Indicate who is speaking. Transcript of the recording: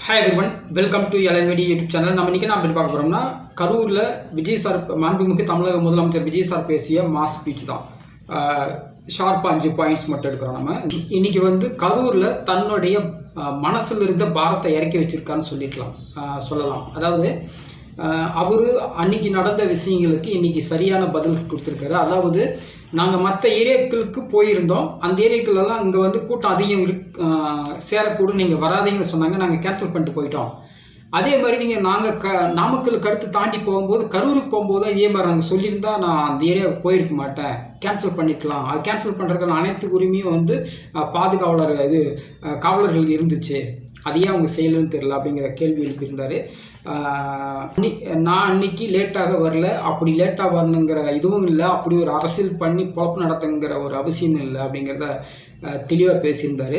Speaker 1: Hi everyone, welcome to LNVT YouTube channel. நம்ம இன்றைக்கி அப்படி பார்க்க போகிறோம்னா, கரூரில் விஜய் சார், மாண்புமிகு தமிழக முதலமைச்சர் விஜய் சார் பேசிய மாஸ் ஸ்பீச் தான். ஷார்ப்பாக 5 பாயிண்ட்ஸ் மட்டும் எடுக்கிறோம். நம்ம இன்றைக்கி கரூரில் தன்னுடைய மனசில் இருந்த பாரத்தை இறக்கி வச்சிருக்கான்னு சொல்லலாம். அதாவது அவர் அன்றைக்கி நடந்த விஷயங்களுக்கு இன்றைக்கி சரியான பதில் கொடுத்துருக்காரு. அதாவது நாங்கள் மற்ற ஏரியாக்களுக்கு போயிருந்தோம், அந்த ஏரியாக்களெல்லாம் இங்கே கூட்டம் அதிகம் சேரக்கூடும், நீங்கள் வராதீங்கன்னு சொன்னாங்க, நாங்கள் கேன்சல் பண்ணிட்டு போயிட்டோம். அதே மாதிரி நாங்கள் நாமக்கலுக்கு அடுத்து தாண்டி போகும்போது, கரூருக்கு போகும்போது இதே மாதிரி நாங்கள் சொல்லியிருந்தா நான் அந்த ஏரியாவுக்கு போயிருக்க மாட்டேன், கேன்சல் பண்ணிக்கலாம். அது கேன்சல் பண்ணுறதுக்கான அனைத்து உரிமையும் காவலர்களுக்கு இருந்துச்சு, அதையே அவங்க செய்யலன்னு தெரியல அப்படிங்கிற கேள்வி எழுப்பியிருந்தார். நான் அன்னைக்கு லேட்டாக வரல, அப்படி லேட்டாக வரணுங்கிற இதுவும் இல்லை, அப்படி ஒரு அரசியல் பண்ணி பொழப்பு நடத்துங்கிற ஒரு அவசியம் இல்லை அப்படிங்கிறத தெளிவாக பேசியிருந்தார்.